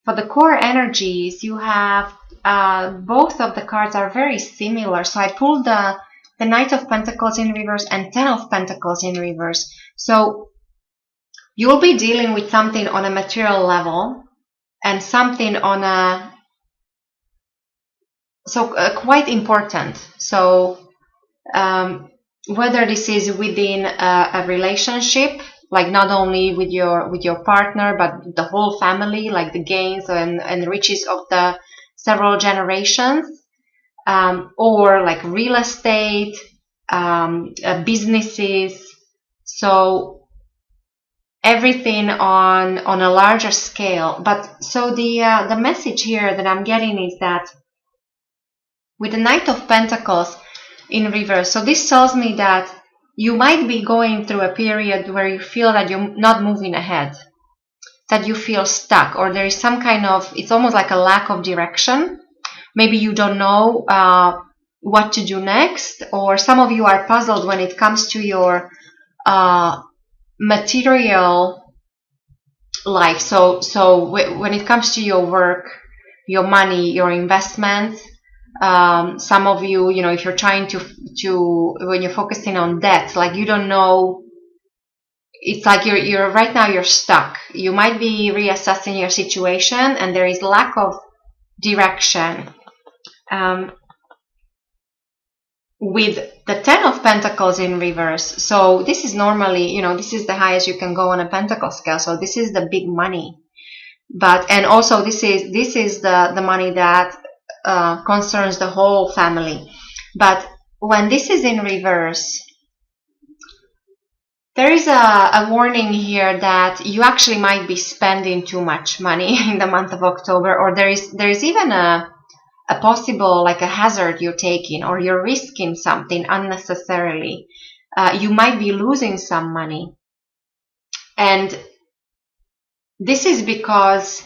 for the core energies, you have both of the cards are very similar. So I pulled the Knight of Pentacles in reverse and Ten of Pentacles in reverse. So you'll be dealing with something on a material level and something on a quite important. So whether this is within a relationship, like not only with your partner, but the whole family, like the gains and riches of the several generations, or like real estate, businesses. So everything on a larger scale. But so the message here that I'm getting is that with the Knight of Pentacles in reverse, so this tells me that you might be going through a period where you feel that you're not moving ahead, that you feel stuck, or there is some kind of, it's almost like a lack of direction. Maybe you don't know what to do next, or some of you are puzzled when it comes to your material life. So when it comes to your work, your money, your investments, some of you, if you're trying to when you're focusing on debt, like you don't know, it's like you're right now you're stuck. You might be reassessing your situation, and there is lack of direction. With the Ten of Pentacles in reverse, so this is normally, this is the highest you can go on a pentacle scale. So this is the big money, and also this is the money that concerns the whole family. But when this is in reverse, there is a warning here that you actually might be spending too much money in the month of October, or there is even a possible, like a hazard you're taking, or you're risking something unnecessarily. You might be losing some money. And this is because,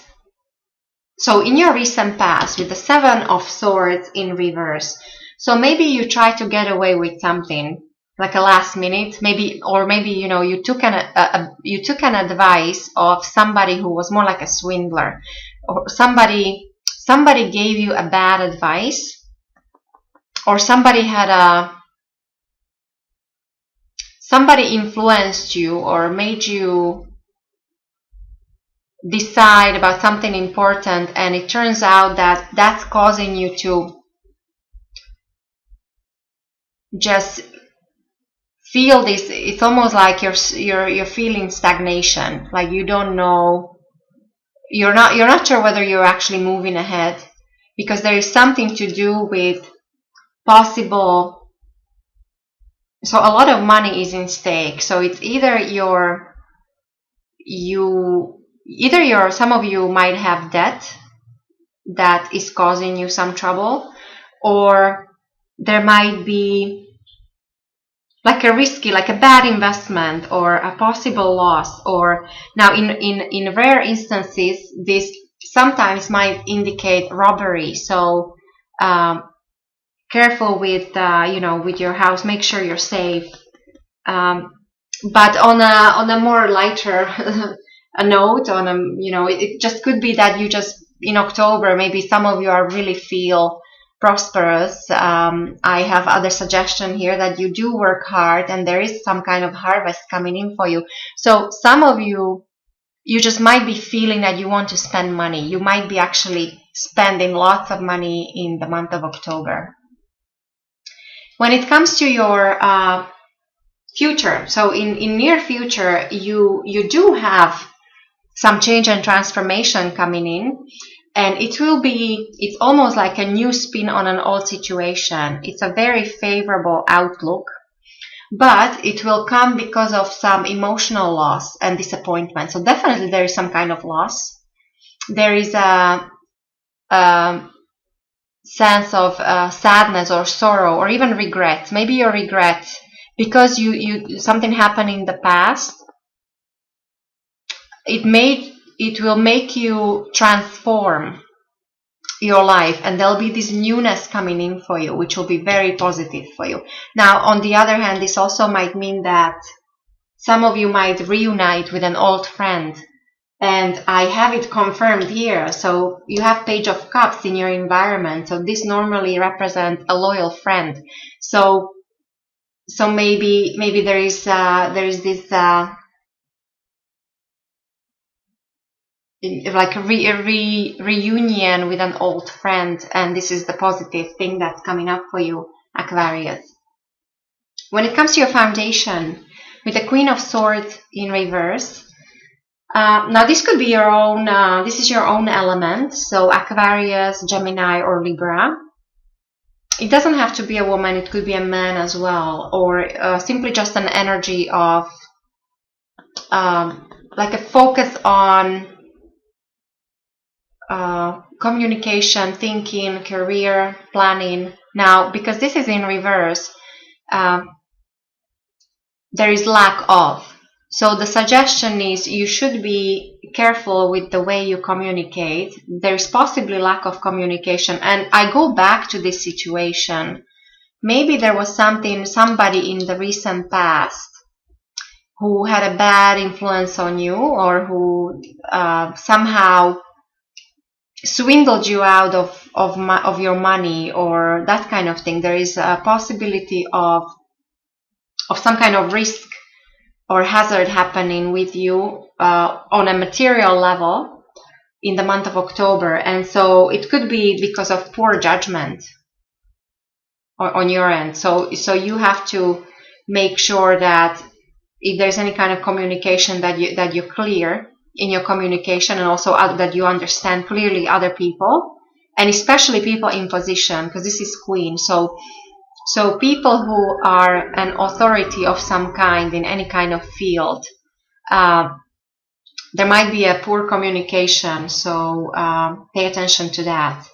so in your recent past, with the Seven of Swords in reverse, so maybe you try to get away with something, like a last minute, maybe you took an advice of somebody who was more like a swindler, or somebody gave you a bad advice, or somebody influenced you or made you decide about something important, and it turns out that that's causing you to just feel this. It's almost like you're feeling stagnation, like you don't know, you're not sure whether you're actually moving ahead, because there is something to do with possible, so a lot of money is in stake. So it's either some of you might have debt that is causing you some trouble, or there might be like a risky, like a bad investment, or a possible loss. Or now in rare instances, this sometimes might indicate robbery. So careful with with your house, make sure you're safe. But on a more lighter a note, it just could be that you just in October, maybe some of you are really feel prosperous. I have other suggestion here that you do work hard, and there is some kind of harvest coming in for you. So some of you just might be feeling that you want to spend money. You might be actually spending lots of money in the month of October. When it comes to your future, so in near future, you do have some change and transformation coming in. And it's almost like a new spin on an old situation. It's a very favorable outlook, but it will come because of some emotional loss and disappointment. So definitely there is some kind of loss. There is a sense of sadness or sorrow, or even regret. Maybe you regret because something happened in the past. It will make you transform your life, and there'll be this newness coming in for you, which will be very positive for you. Now, on the other hand, this also might mean that some of you might reunite with an old friend, And I have it confirmed here. So you have Page of Cups in your environment. So this normally represents a loyal friend. So maybe there is this like a reunion with an old friend, and this is the positive thing that's coming up for you, Aquarius. When it comes to your foundation, with the Queen of Swords in reverse, now this could be your own, this is your own element, so Aquarius, Gemini, or Libra. It doesn't have to be a woman, it could be a man as well, or simply just an energy of like a focus on communication, thinking, career, planning. Now, because this is in reverse, there is lack of. So the suggestion is you should be careful with the way you communicate. There is possibly lack of communication. And I go back to this situation. Maybe there was somebody in the recent past who had a bad influence on you, or who somehow swindled you out of your money, or that kind of thing. There is a possibility of some kind of risk or hazard happening with you on a material level in the month of October. And so it could be because of poor judgment on your end. So you have to make sure that if there's any kind of communication that you're clear in your communication, and also that you understand clearly other people, and especially people in position, because this is Queen. So people who are an authority of some kind in any kind of field, there might be a poor communication, so pay attention to that.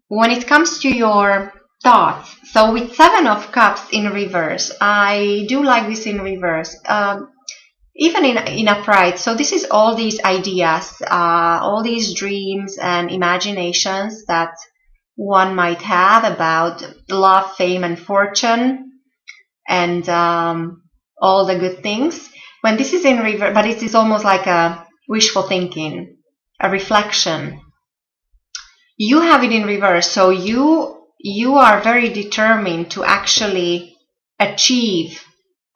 When it comes to your thoughts, so with Seven of Cups in reverse, I do like this in reverse, even in upright. So this is all these ideas, all these dreams and imaginations that one might have about love, fame, and fortune, and all the good things. When this is in reverse, but it is almost like a wishful thinking, a reflection. You have it in reverse, so you are very determined to actually achieve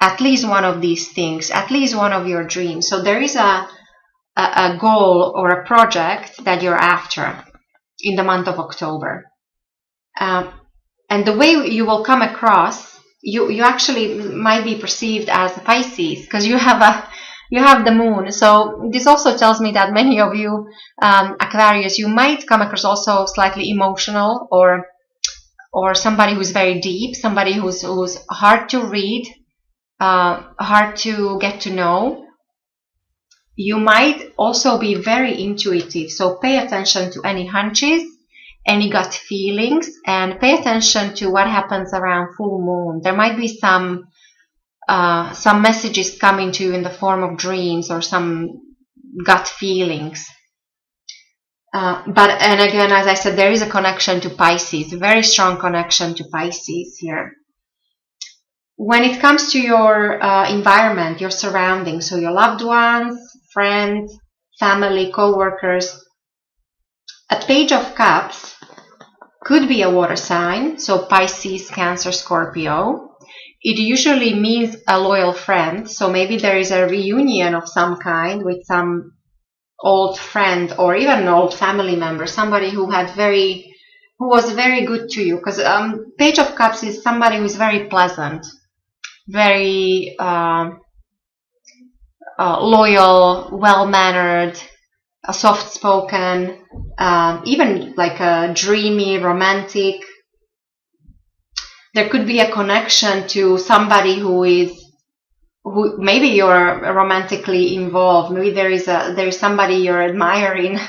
at least one of these things, at least one of your dreams. So there is a goal or a project that you're after in the month of October. And the way you will come across, you actually might be perceived as a Pisces, because you have the moon. So this also tells me that many of you, Aquarius, you might come across also slightly emotional, or somebody who's very deep, somebody who's hard to read, hard to get to know. You might also be very intuitive, so pay attention to any hunches, any gut feelings, and pay attention to what happens around full moon. There might be some messages coming to you in the form of dreams or some gut feelings. And again, as I said, there is a connection to Pisces, a very strong connection to Pisces here. When it comes to your environment, your surroundings, so your loved ones, friends, family, co-workers, a Page of Cups could be a water sign, so Pisces, Cancer, Scorpio. It usually means a loyal friend, so maybe there is a reunion of some kind with some old friend, or even an old family member, somebody who was very good to you, because Page of Cups is somebody who is very pleasant, very loyal, well-mannered, soft-spoken, even like a dreamy, romantic. There could be a connection to somebody who maybe you're romantically involved. Maybe there is somebody you're admiring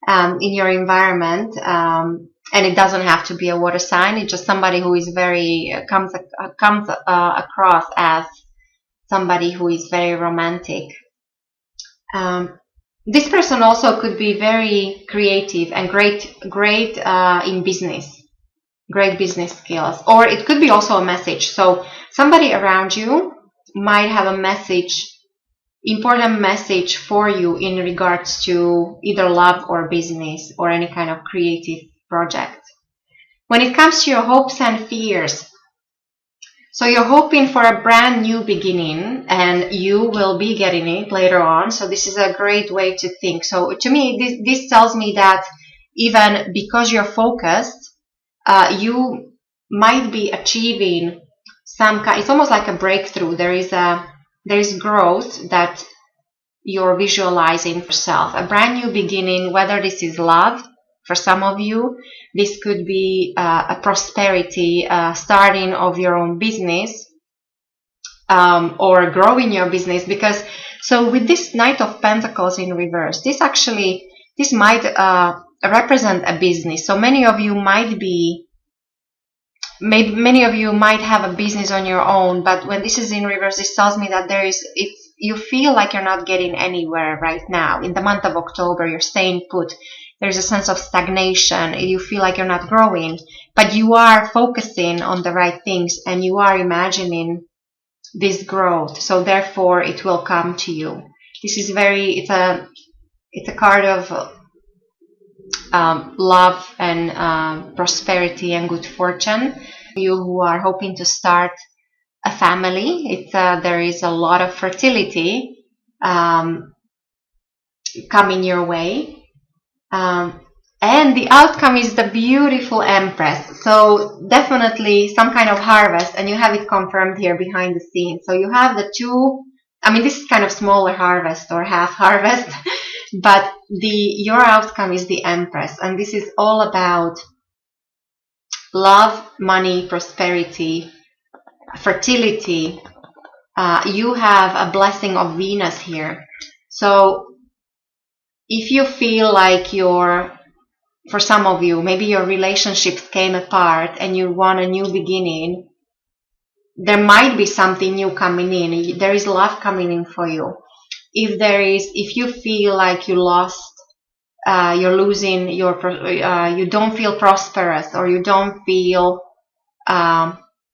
in your environment, and it doesn't have to be a water sign. It's just somebody who is comes across as somebody who is very romantic. This person also could be very creative and great in business, great business skills. Or it could be also a message. So somebody around you might have a message important message for you in regards to either love or business or any kind of creative project. When it comes to your hopes and fears, so you're hoping for a brand new beginning and you will be getting it later on. So this is a great way to think. So to me, this tells me that even because you're focused, you might be achieving some kind, it's almost like a breakthrough. There is growth that you're visualizing for yourself. A brand new beginning, whether this is love, for some of you, this could be a prosperity, starting of your own business, or growing your business. Because so with this Knight of Pentacles in reverse, this might represent a business. So many of you might have a business on your own, but when this is in reverse, this tells me that you feel like you're not getting anywhere right now. In the month of October, you're staying put. There's a sense of stagnation. You feel like you're not growing, but you are focusing on the right things and you are imagining this growth. So therefore, it will come to you. This is it's a card of love and prosperity and good fortune. You who are hoping to start a family, there is a lot of fertility coming your way. And the outcome is the beautiful Empress. So definitely some kind of harvest, and you have it confirmed here behind the scenes. So you have the two, this is kind of smaller harvest or half harvest, but your outcome is the Empress. And this is all about love, money, prosperity, fertility. You have a blessing of Venus here. So if you feel like for some of you, maybe your relationships came apart and you want a new beginning, there might be something new coming in. There is love coming in for you. If you feel like you lost, you're losing you don't feel prosperous or you don't feel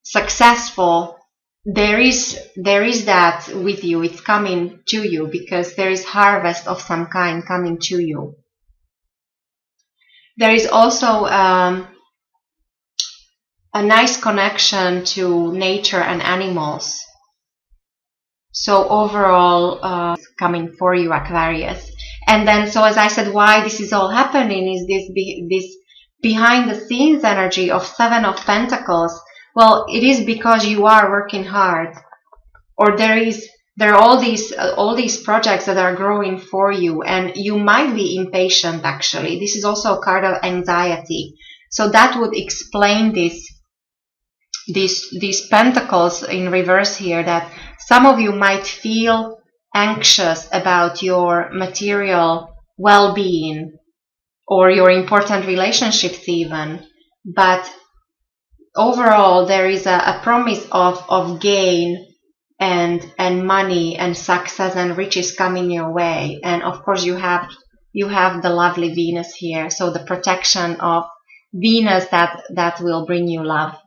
successful, there is that with you. It's coming to you because there is harvest of some kind coming to you. There is also a nice connection to nature and animals. So overall, coming for you, Aquarius. And then, so as I said, why this is all happening is this behind the scenes energy of Seven of Pentacles. Well, it is because you are working hard, or there are all these projects that are growing for you, and you might be impatient. Actually, this is also a card of anxiety. So that would explain these pentacles in reverse here, that some of you might feel anxious about your material well-being or your important relationships even, but overall there is a promise of gain and money and success and riches coming your way. And of course you have the lovely Venus here, so the protection of Venus that will bring you love.